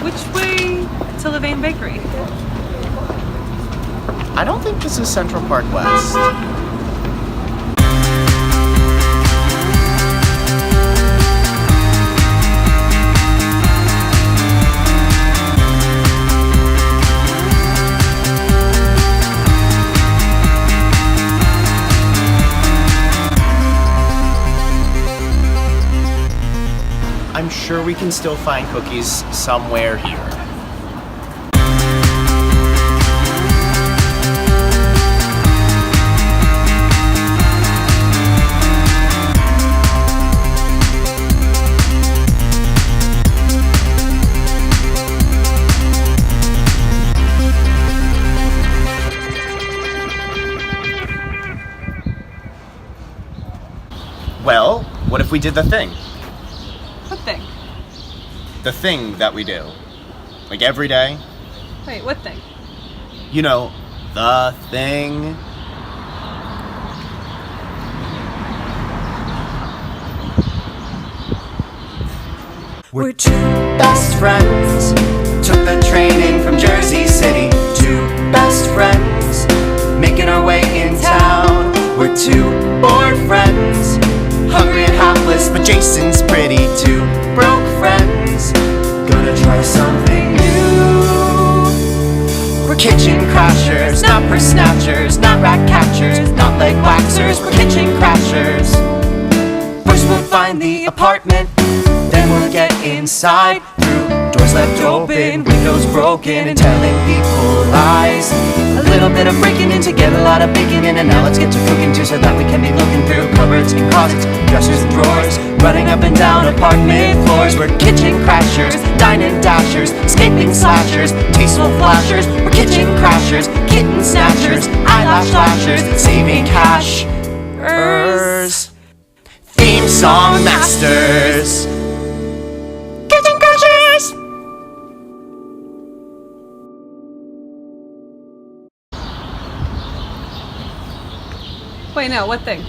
Which way to Levain Bakery? I don't think this is Central Park West. I'm sure we can still find cookies somewhere here. Well, what if we did the thing? What thing? The thing that we do. Like every day. Wait, what thing? You know, the thing. We're two best friends, took the train in from Jersey City. Two best friends, making our way in town. We're two bored friends, hungry and hapless, but Jaysin's pretty. Two broke friends, gonna try something new. We're kitchen crashers, not purse snatchers, not rat catchers, not leg waxers. We're kitchen crashers. First we'll find the apartment, then we'll get inside through doors left open, windows broken, and telling people lies. A little bit of breaking in to get a lot of bacon in, and now let's get to cooking too, so that we can be looking through cupboards and closets, dressers and drawers, running up and down apartment floors. We're kitchen crashers, dine-in dashers, escaping slashers, tasteful flashers. We're kitchen crashers, kitten snatchers, eyelash lashers, saving cash. Theme song masters. Kitchen crashers. Wait, no, what thing?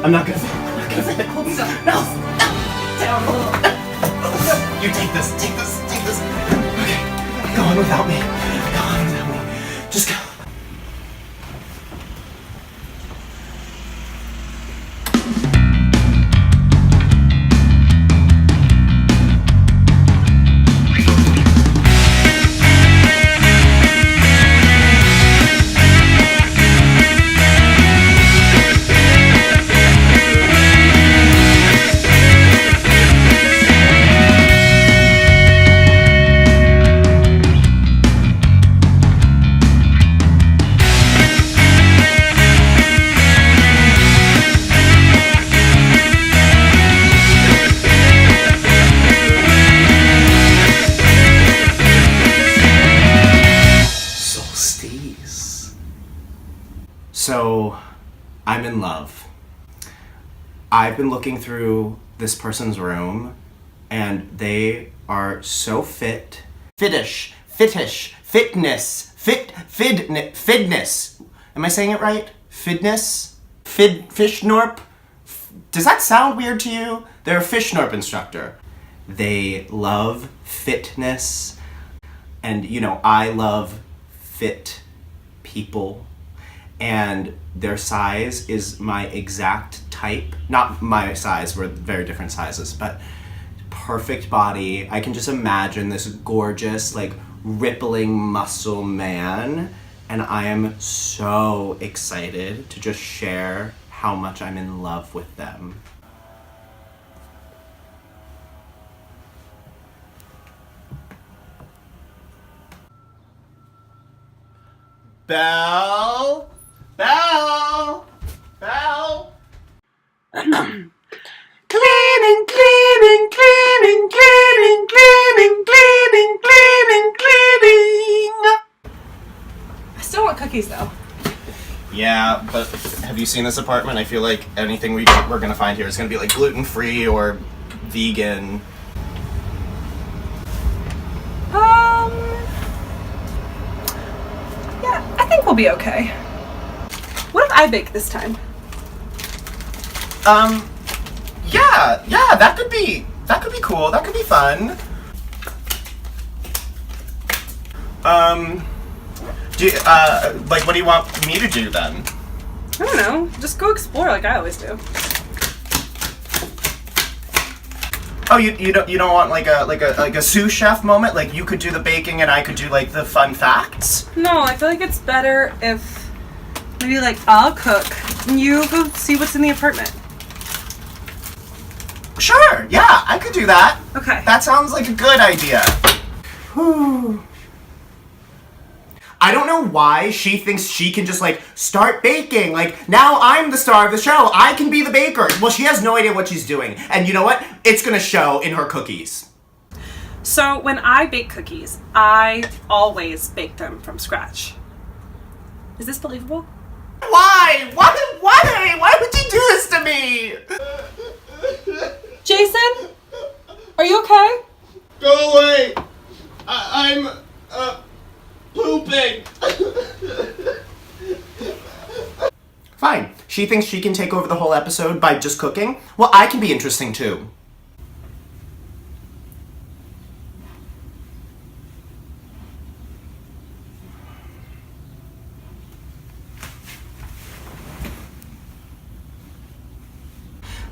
I'm not gonna fit. No. Down a little. You take this. Okay. Go on without me. Just go. So, I'm in love. I've been looking through this person's room, and they are so fitness. Am I saying it right? Fishnorp? Does that sound weird to you? They're a Fishnorp instructor. They love fitness, and I love fit people. And their size is my exact type. Not my size, we're very different sizes, but perfect body. I can just imagine this gorgeous, rippling muscle man, and I am so excited to just share how much I'm in love with them. Belle? Cleaning. Have you seen this apartment? I feel like anything we're gonna find here is gonna be like gluten-free or vegan. Yeah, I think we'll be okay. What if I bake this time? Yeah, that could be cool. That could be fun. Like, what do you want me to do then? I don't know. Just go explore like I always do. Oh, you don't want like a sous chef moment? Like you could do the baking and I could do like the fun facts? No, I feel like it's better if maybe like I'll cook and you go see what's in the apartment. Sure, yeah, I could do that. Okay. That sounds like a good idea. Whew. I don't know why she thinks she can just like start baking. Like, now I'm the star of the show. I can be the baker. Well, she has no idea what she's doing. And you know what? It's gonna show in her cookies. So when I bake cookies, I always bake them from scratch. Is this believable? Why? Why would you do this to me? Jaysin? Are you okay? Go away. I'm pooping. Fine. She thinks she can take over the whole episode by just cooking? Well, I can be interesting too.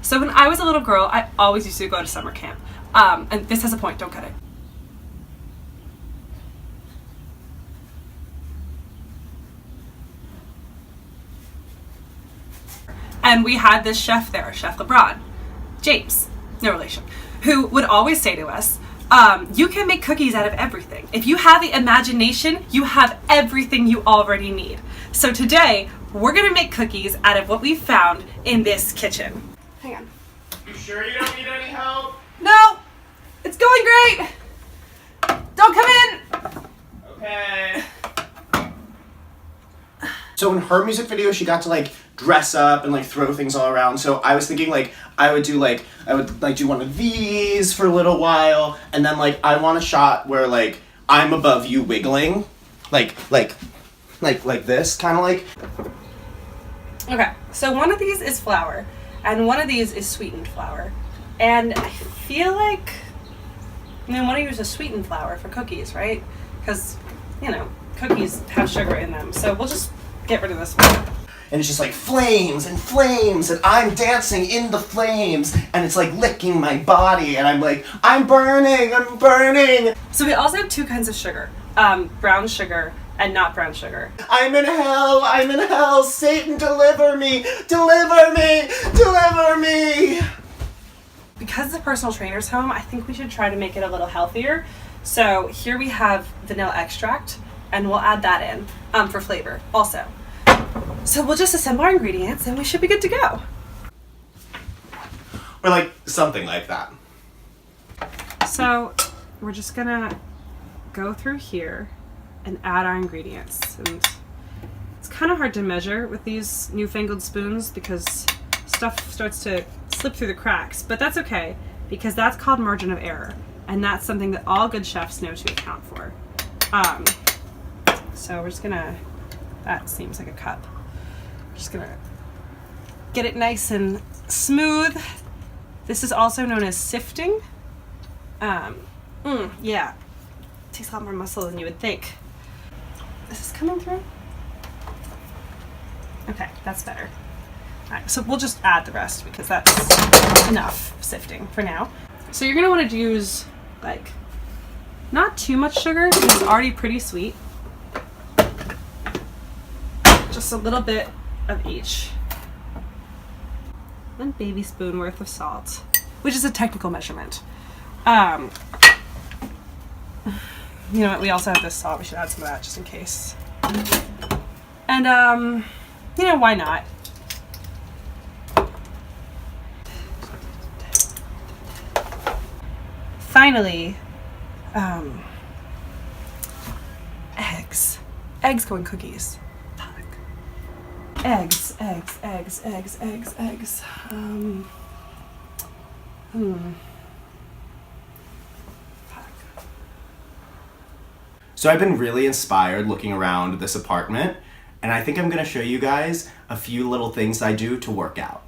So when I was a little girl, I always used to go to summer camp. And this has a point, don't cut it. And we had this chef there, Chef LeBron, James, no relation, who would always say to us, you can make cookies out of everything. If you have the imagination, you have everything you already need. So today, we're gonna make cookies out of what we found in this kitchen. Hang on. You sure you don't need any help? No, it's going great. Don't come in. Okay. So in her music video, she got to like dress up and like throw things all around. So I was thinking like I would do one of these for a little while, and then like I want a shot where like I'm above you wiggling, like this, kind of like. Okay, so one of these is flour, and one of these is sweetened flour. And I feel like, I want to use a sweetened flour for cookies, right? Because, cookies have sugar in them. So we'll just get rid of this one. And it's just like flames and flames, and I'm dancing in the flames, and it's like licking my body, and I'm like, I'm burning. So we also have two kinds of sugar, brown sugar and not brown sugar. I'm in hell, Satan, deliver me. Because it's a personal trainer's home, I think we should try to make it a little healthier. So here we have vanilla extract, and we'll add that in for flavor also. So we'll just assemble our ingredients and we should be good to go. Or like something like that. So we're just gonna go through here and add our ingredients. And it's kind of hard to measure with these newfangled spoons because stuff starts to slip through the cracks, but that's okay because that's called margin of error, and that's something that all good chefs know to account for. So we're just gonna, that seems like a cup. We're just gonna get it nice and smooth. This is also known as sifting. Yeah, it takes a lot more muscle than you would think. Is this coming through? Okay, that's better. Alright, so we'll just add the rest because that's enough sifting for now. So you're gonna want to use like not too much sugar because it's already pretty sweet. Just a little bit of each. 1 baby spoon worth of salt, which is a technical measurement. You know what? We also have this salt. We should add some of that just in case. And why not? Finally, eggs. Eggs go in cookies. Fuck. Eggs. So I've been really inspired looking around this apartment, and I think I'm gonna show you guys a few little things I do to work out.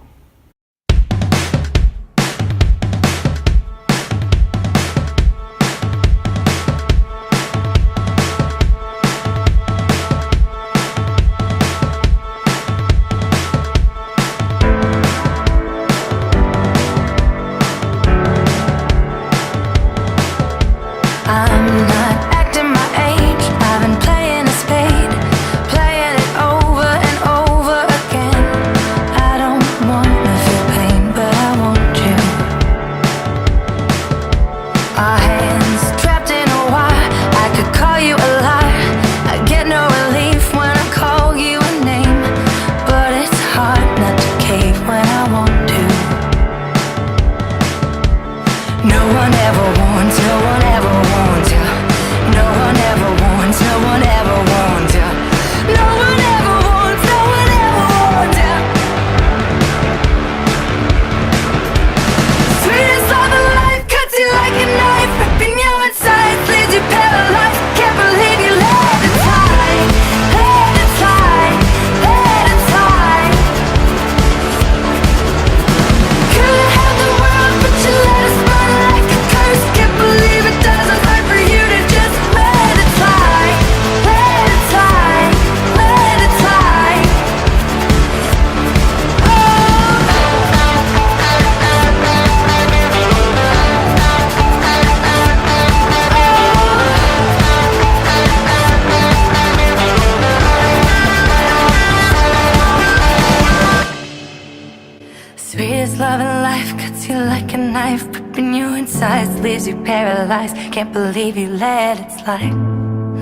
Sweetest love in life cuts you like a knife, ripping you inside, leaves you paralyzed. Can't believe you let it slide,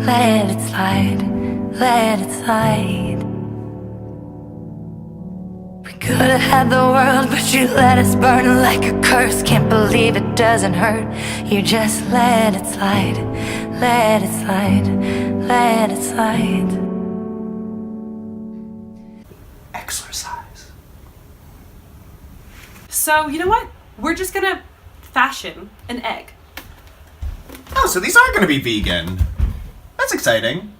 let it slide, let it slide. We could've had the world, but you let us burn like a curse. Can't believe it doesn't hurt, you just let it slide, let it slide, let it slide. Exercise. So, you know what? We're just gonna fashion an egg. Oh, so these are gonna be vegan. That's exciting.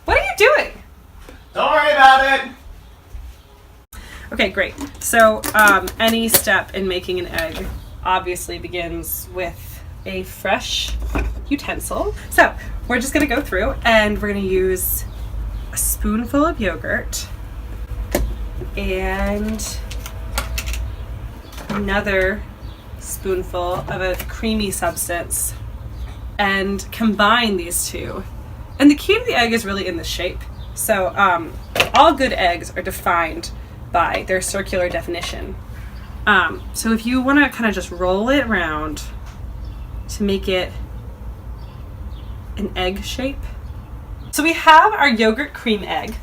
What are you doing? Don't worry about it. Okay, great. So, any step in making an egg obviously begins with a fresh utensil. So, we're just gonna go through and we're gonna use a spoonful of yogurt and another spoonful of a creamy substance and combine these two. And the key to the egg is really in the shape. So all good eggs are defined by their circular definition. So if you want to kind of just roll it around to make it an egg shape. So we have our yogurt cream egg.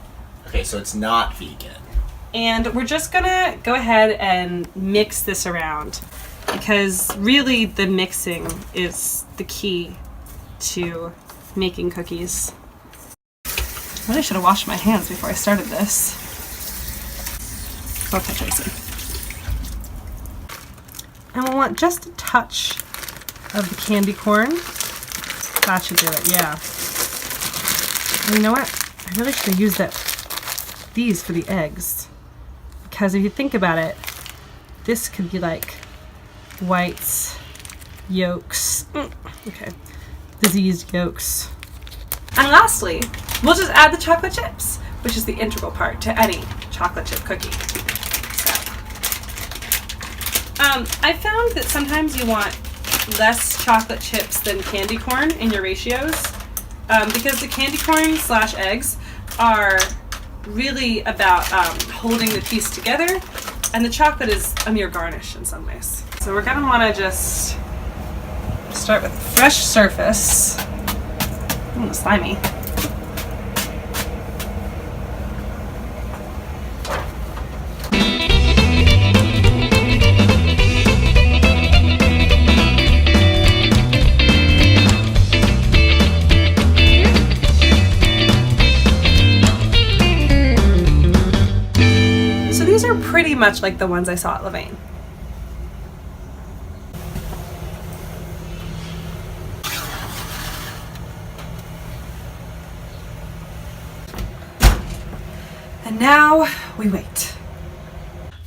Okay, so it's not vegan. And we're just gonna go ahead and mix this around because really the mixing is the key to making cookies. I really should have washed my hands before I started this. Okay, Jaysin. And we'll want just a touch of the candy corn. That should do it, yeah. And you know what? I really should have used these for the eggs. Because if you think about it, this could be like whites, yolks, okay, diseased yolks. And lastly, we'll just add the chocolate chips, which is the integral part to any chocolate chip cookie. So, I found that sometimes you want less chocolate chips than candy corn in your ratios, because the candy corn / eggs are really about holding the piece together, and the chocolate is a mere garnish in some ways. So we're gonna wanna just start with fresh surface. Slimy. much like the ones I saw at Levain. And now we wait.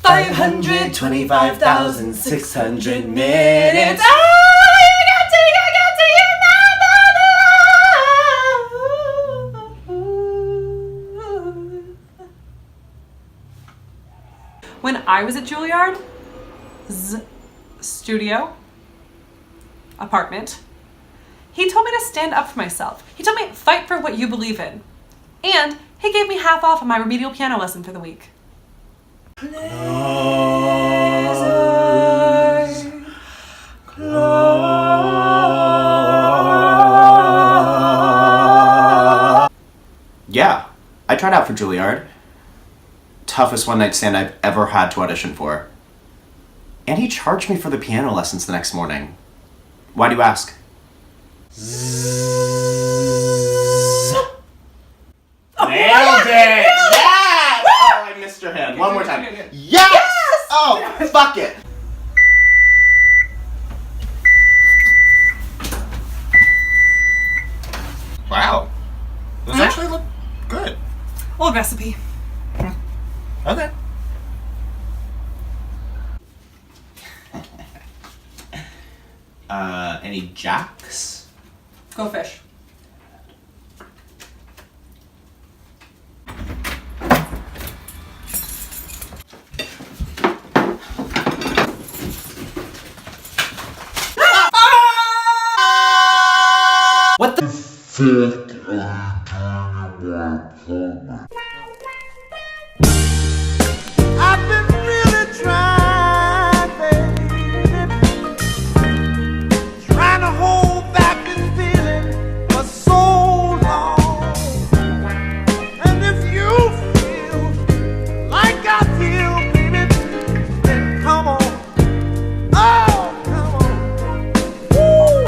525,600 minutes. When I was at Juilliard's studio apartment, he told me to stand up for myself. He told me, fight for what you believe in. And he gave me half off of my remedial piano lesson for the week. Yeah, I tried out for Juilliard. Toughest one night stand I've ever had to audition for. And he charged me for the piano lessons the next morning. Why do you ask? Nailed it! Yes! Oh, I missed your hand. One more time. Yes! Oh, fuck it. Wow. Those actually look good. Old recipe. Okay. Any jacks? Go fish. What the I've been really trying, baby, trying to hold back this feeling for so long. And if you feel like I feel, baby, then come on. Oh, come on. Woo.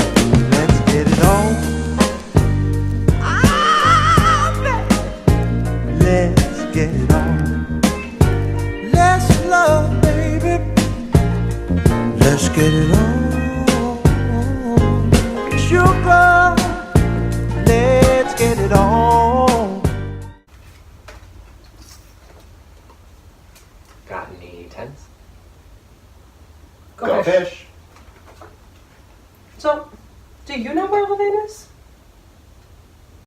Let's get it on. Ah, baby. Let's get it on. Let's love, baby. Let's get it on. Sugar, let's get it on. Got any tens? Go fish. So, do you know where Levain is?